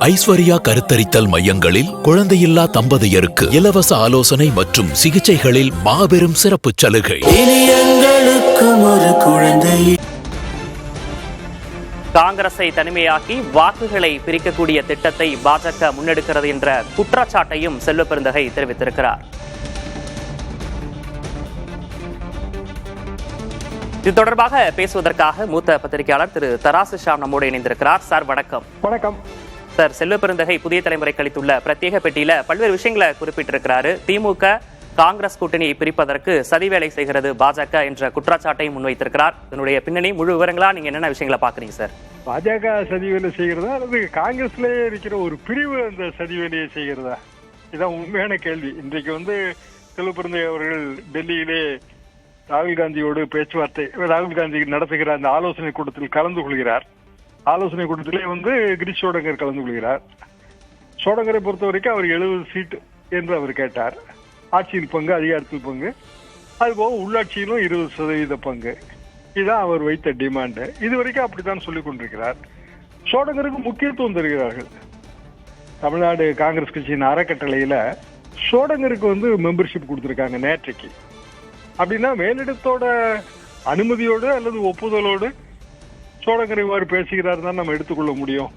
ஐஸ்வர்யா கருத்தரித்தல் மையங்களில் குழந்தையில்லா தம்பதியருக்கு இலவச ஆலோசனை மற்றும் சிகிச்சைகளில் மாபெரும் சிறப்பு சலுகை. காங்கிரஸை தனிமையாக்கி வாக்குகளை பிரிக்கக்கூடிய திட்டத்தை பாஜக முன்னெடுக்கிறது என்ற குற்றச்சாட்டையும் செல்வ பெருந்தகை தெரிவித்திருக்கிறார். இது தொடர்பாக பேசுவதற்காக மூத்த பத்திரிகையாளர் திரு தராசு ஷாம் நம்மோடு இணைந்திருக்கிறார். சார் வணக்கம். வணக்கம் சார். செல்வ பெருந்தகை புதிய தலைமுறை கழித்துள்ள பிரத்யேக பெட்டியில பல்வேறு விஷயங்களை குறிப்பிட்டிருக்கிறாரு. திமுக காங்கிரஸ் கூட்டணியை பிரிப்பதற்கு சதிவேலை செய்கிறது பாஜக என்ற குற்றச்சாட்டை முன்வைத்திருக்கிறார். இதனுடைய பின்னணி முழு விவரங்களா நீங்க என்னென்ன விஷயங்களை பாக்குறீங்க சார்? பாஜக சதிவேலை செய்கிறதா அல்லது காங்கிரஸ்லயே இருக்கிற ஒரு பிரிவு அந்த சதிவேலையை செய்கிறதா? இதான் உண்மையான கேள்வி. இன்றைக்கு செல்வ பெருந்தகை அவர்கள் டெல்லியிலே ராகுல் காந்தியோடு பேச்சுவார்த்தை, ராகுல் காந்தி நடத்துகிற அந்த ஆலோசனை கூட்டத்தில் கலந்து கொள்கிறார். ஆலோசனை கூட்டத்திலே கிரீஷ் சோடங்கர் கலந்து கொள்கிறார். சோடங்கரை பொறுத்த வரைக்கும் அவர் 70 சீட் என்று அவர் கேட்டார். ஆட்சியில் பங்கு, அதிகாரத்தில் பங்கு, அதுபோக உள்ளாட்சியிலும் 20% பங்கு. இதுதான் அவர் வைத்த டிமாண்டு. இதுவரைக்கும் அப்படித்தான் சொல்லிக் கொண்டிருக்கிறார். சோடங்கருக்கு முக்கியத்துவம் தருகிறார்கள். தமிழ்நாடு காங்கிரஸ் கட்சியின் அறக்கட்டளையில சோடங்கருக்கு மெம்பர்ஷிப் கொடுத்திருக்காங்க நேற்றைக்கு. அப்படின்னா மேலிடத்தோட அனுமதியோடு அல்லது ஒப்புதலோடு சோடங்கர் இவ்வாறு பேசுகிறார் தான் நம்ம எடுத்துக்கொள்ள முடியும்.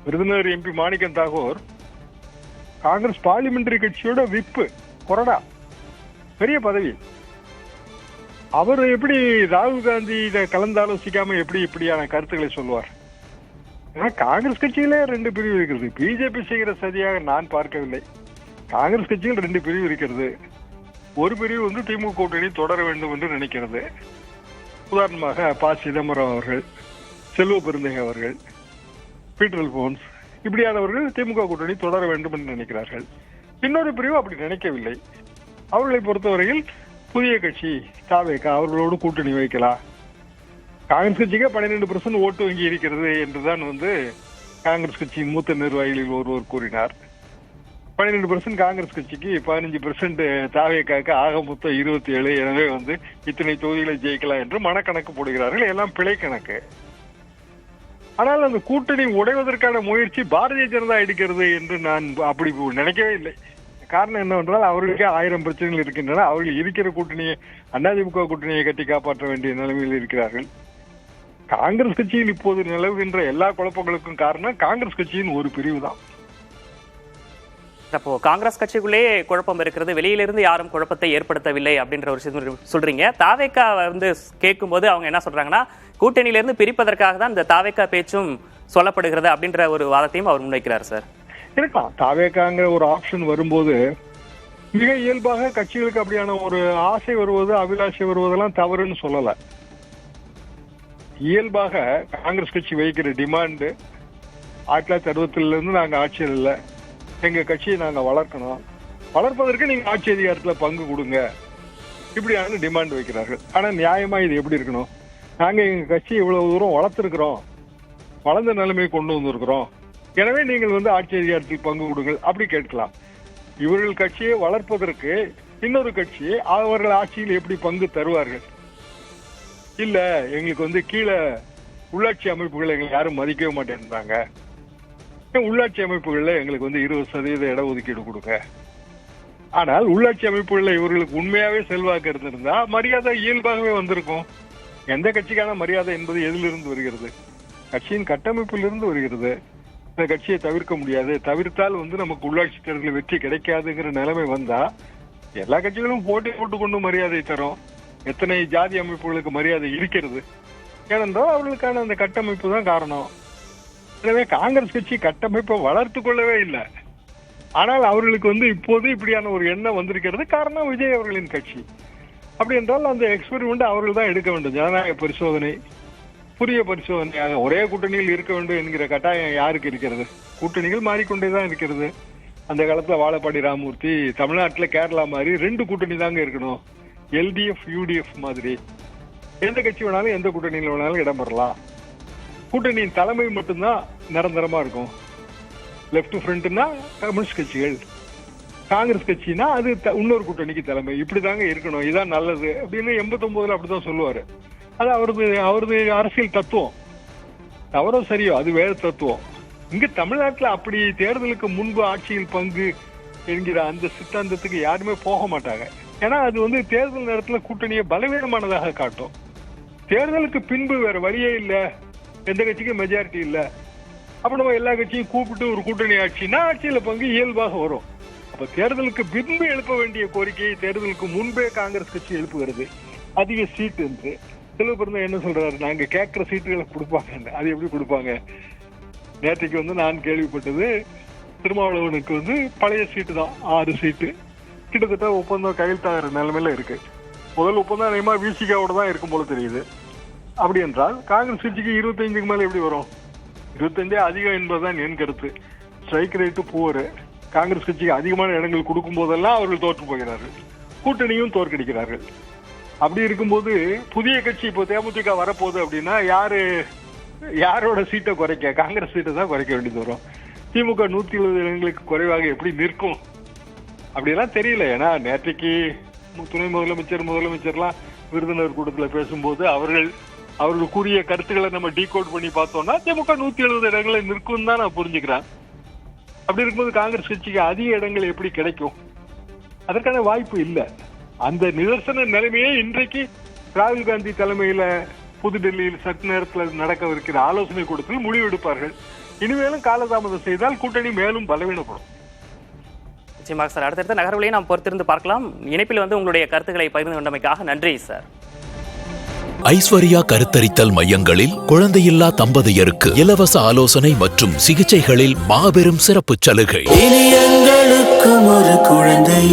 விருதுநகர் எம்பி மாணிக்கம் தாகூர் காங்கிரஸ் பார்லிமெண்டரி கட்சியோட விப்பு, கொறடா, பெரிய பதவி. அவர் எப்படி ராகுல் காந்தி இதை கலந்தாலோசிக்காம எப்படி இப்படியான கருத்துக்களை சொல்லுவார்? ஏன்னா காங்கிரஸ் கட்சியிலே 2 பிரிவு இருக்கிறது. பிஜேபி செய்கிற சதியாக நான் பார்க்கவில்லை. காங்கிரஸ் கட்சியில் 2 பிரிவு இருக்கிறது. ஒரு பிரிவு திமுக கூட்டணி தொடர வேண்டும் என்று நினைக்கிறது. உதாரணமாக ப. சிதம்பரம் அவர்கள், செல்வ பெருந்தகை அவர்கள், பீட்டர் அல்போன்ஸ், இப்படியானவர்கள் திமுக கூட்டணி தொடர வேண்டும் என்று நினைக்கிறார்கள். இன்னொரு பிரிவு அப்படி நினைக்கவில்லை. அவர்களை பொறுத்தவரையில் புதிய கட்சி தாவேகா அவர்களோடு கூட்டணி வைக்கலாம். காங்கிரஸ் கட்சிக்கு 12% ஓட்டு வங்கி இருக்கிறது என்றுதான் காங்கிரஸ் கட்சியின் மூத்த நிர்வாகிகளில் ஒருவர் கூறினார். 12% காங்கிரஸ் கட்சிக்கு, 15% தாவேகாக்கு, ஆக மொத்தம் 27. எனவே இத்தனை தொகுதிகளை ஜெயிக்கலாம் என்று மனக்கணக்கு போடுகிறார்கள். எல்லாம் பிழை கணக்கு. ஆனால் அந்த கூட்டணி உடைவதற்கான முயற்சி பாரதிய ஜனதா எடுக்கிறது என்று நான் அப்படி நினைக்கவே இல்லை. காரணம் என்னவென்றால் அவர்களுக்கே 1000 பிரச்சனைகள் இருக்கின்றன. அவர்கள் இருக்கிற கூட்டணியை, அதிமுக கூட்டணியை கட்டி காப்பாற்ற வேண்டிய நிலைமையில் இருக்கிறார்கள். காங்கிரஸ் கட்சியில் இப்போது நிலவுகின்ற எல்லா குழப்பங்களுக்கும் காரணம் காங்கிரஸ் கட்சியின் ஒரு பிரிவு தான். அப்போ காங்கிரஸ் கட்சிக்குள்ளேயே குழப்பம் இருக்கிறது, வெளியிலிருந்து யாரும் குழப்பத்தை ஏற்படுத்தவில்லை அப்படின்ற ஒரு விஷயம் சொல்றீங்க. தாவேக்கா கேட்கும் போது அவங்க என்ன சொல்றாங்கன்னா, கூட்டணியிலிருந்து பிரிப்பதற்காக தான் இந்த தாவேக்கா பேச்சும் சொல்லப்படுகிறது அப்படின்ற ஒரு வாதத்தையும் அவர் முன்வைக்கிறார். சார் இருக்கலாம். தாவேக்காங்கிற ஒரு ஆப்ஷன் வரும்போது மிக இயல்பாக கட்சிகளுக்கு அப்படியான ஒரு ஆசை வருவது, அபிலாஷை வருவதெல்லாம் தவறுன்னு சொல்லல. இயல்பாக காங்கிரஸ் கட்சி வைக்கிற டிமாண்டு 1960 நாங்க ஆட்சியில் இல்லை, எங்க கட்சியை நாங்க வளர்க்கணும், வளர்ப்பதற்கு நீங்க ஆட்சி அதிகாரத்துல பங்கு கொடுங்க, இப்படியான டிமாண்ட் வைக்கிறார்கள். ஆனா நியாயமா இது எப்படி இருக்கணும்? நாங்க எங்க கட்சியை இவ்வளவு தூரம் வளர்த்திருக்கிறோம், வளர்ந்த நிலைமையை கொண்டு வந்திருக்கிறோம், எனவே நீங்கள் ஆட்சி அதிகாரத்தில் பங்கு கொடுங்கள் அப்படி கேட்கலாம். இவர்கள் கட்சியை வளர்ப்பதற்கு இன்னொரு கட்சி அவர்கள் ஆட்சியில் எப்படி பங்கு தருவார்கள்? இல்ல, எங்களுக்கு கீழே உள்ளாட்சி அமைப்புகளை எங்களை யாரும் மதிக்கவே மாட்டேன்றாங்க, உள்ளாட்சி அமைப்புகள்ல எங்களுக்கு 20% இடஒதுக்கீடு கொடுங்க. ஆனால் உள்ளாட்சி அமைப்புகள்ல இவர்களுக்கு உண்மையாவே செல்வாக்கு இருந்திருந்தா மரியாதை இயல்பாகவே வந்திருக்கும். எந்த கட்சிக்கான மரியாதை என்பது எதிலிருந்து வருகிறது? கட்சியின் கட்டமைப்பிலிருந்து வருகிறது. இந்த கட்சியை தவிர்க்க முடியாது, தவிர்த்தால் நமக்கு உள்ளாட்சி தேர்தலில் வெற்றி கிடைக்காதுங்கிற நிலைமை வந்தா எல்லா கட்சிகளும் போட்டி போட்டு கொண்டு மரியாதை தரும். எத்தனை ஜாதி அமைப்புகளுக்கு மரியாதை இருக்கிறது? ஏனென்றால் அவர்களுக்கான அந்த கட்டமைப்பு தான் காரணம். எனவே காங்கிரஸ் கட்சி கட்டமைப்பை வளர்த்து கொள்ளவே இல்லை. ஆனால் அவர்களுக்கு இப்போது இப்படியான ஒரு எண்ணம் வந்திருக்கிறது. காரணம் விஜய் அவர்களின் கட்சி. அப்படி என்றால் அந்த எக்ஸ்பெரிமெண்ட் அவர்கள் தான் எடுக்க வேண்டும். ஜனநாயக பரிசோதனை, புதிய பரிசோதனையாக ஒரே கூட்டணியில் இருக்க வேண்டும் என்கிற கட்டாயம் யாருக்கு இருக்கிறது? கூட்டணிகள் மாறிக்கொண்டேதான் இருக்கிறது. அந்த காலத்துல வாழப்பாடி ராமூர்த்தி, தமிழ்நாட்டில் கேரளா மாதிரி 2 கூட்டணி தாங்க இருக்கணும், LDF UDF மாதிரி. எந்த கட்சி வேணாலும் எந்த கூட்டணியில் வேணாலும் இடம் பெறலாம். கூட்டணியின் தலைமை மட்டும்தான் நிரந்தரமா இருக்கும். லெப்ட் ஃப்ரண்ட்னா கம்யூனிஸ்ட் கட்சிகள், காங்கிரஸ் கட்சினா அது இன்னொரு கூட்டணிக்கு தலைமை. இப்படிதாங்க இருக்கணும், இதான் நல்லது அப்படின்னு 89 அப்படிதான் சொல்லுவாரு. அது அவரது அரசியல் தத்துவம். தவறோ சரியோ அது வேற தத்துவம். இங்க தமிழ்நாட்டுல அப்படி தேர்தலுக்கு முன்பு ஆட்சியில் பங்கு என்கிற அந்த சித்தாந்தத்துக்கு யாருமே போக மாட்டாங்க. ஏன்னா அது வந்து தேர்தல் நேரத்துல கூட்டணியை பலவீனமானதாக காட்டும். தேர்தலுக்கு பின்பு வேற வழியே இல்ல, எந்த கட்சிக்கும் மெஜாரிட்டி இல்ல, அப்ப நம்ம எல்லா கட்சியும் கூப்பிட்டு ஒரு கூட்டணி ஆட்சினா ஆட்சியில பங்கு இயல்பாக வரும். அப்ப தேர்தலுக்கு பின்பு எழுப்ப வேண்டிய கோரிக்கையை தேர்தலுக்கு முன்பே காங்கிரஸ் கட்சி எழுப்புகிறது, அதிக சீட் என்று. சிலபெருந்தா என்ன சொல்றாரு, நாங்க கேட்கிற சீட்டுகளை கொடுப்பாங்க. அது எப்படி கொடுப்பாங்க? நேற்றைக்கு வந்து நான் கேள்விப்பட்டது, திருமாவளவனுக்கு வந்து பழைய சீட்டு தான் 6 சீட்டு, கிட்டத்தட்ட ஒப்பந்தம் கையெழுத்தாகிற நிலைமையில இருக்கு. முதல் ஒப்பந்தம் நியமா விசிகாவோட தான் இருக்கும் போல தெரியுது. அப்படி என்றால் காங்கிரஸ் கட்சிக்கு 25க்கு மேல எப்படி வரும்? 25 அதிகம் என்பதுதான் என் கருத்து. ஸ்ட்ரைக் ரேட்டு போர், காங்கிரஸ் கட்சிக்கு அதிகமான இடங்கள் கொடுக்கும் போதெல்லாம் அவர்கள் தோற்று போகிறார்கள், கூட்டணியும் தோற்கடிக்கிறார்கள். அப்படி இருக்கும்போது புதிய கட்சி இப்போ தேமுதிக வரப்போகுது அப்படின்னா யாரோட சீட்டை குறைக்க? காங்கிரஸ் சீட்டை தான் குறைக்க வேண்டியது வரும். திமுக 170 இடங்களுக்கு குறைவாக எப்படி நிற்கும் அப்படியெல்லாம் தெரியல. ஏன்னா நேற்றைக்கு துணை முதலமைச்சர்லாம் விருதுநகர் கூட்டத்தில் பேசும்போது அவர்கள் கூறிய கருத்துக்களை நம்ம டீகோட் பண்ணி பார்த்தோம்னா திமுக 170 இடங்களை நிற்கும் தான் நான் புரிஞ்சுக்கிறேன். அப்படி இருக்கும்போது காங்கிரஸ் கட்சிக்கு அதிக இடங்கள் எப்படி கிடைக்கும்? அதற்கான வாய்ப்பு இல்லை. அந்த நிதர்சன நிலைமையே இன்றைக்கு ராகுல் காந்தி தலைமையில புதுடெல்லியில் சற்று நேரத்தில் நடக்கவிருக்கிற ஆலோசனை கூட்டத்தில் முடிவெடுப்பார்கள். இனிமேலும் காலதாமதம் செய்தால் கூட்டணி மேலும் பலவீனப்படும். நிச்சயமாக சார், அடுத்தடுத்த நகர்வுகளையும் நாம் பொறுத்திருந்து பார்க்கலாம். இணைப்பில் வந்து உங்களுடைய கருத்துக்களை பகிர்ந்து கொண்டமைக்காக நன்றி சார். ஐஸ்வர்யா கருத்தரித்தல் மையங்களில் குழந்தையில்லா தம்பதியருக்கு இலவச ஆலோசனை மற்றும் சிகிச்சைகளில் மாபெரும் சிறப்பு சலுகை. எங்களுக்கு ஒரு குழந்தை.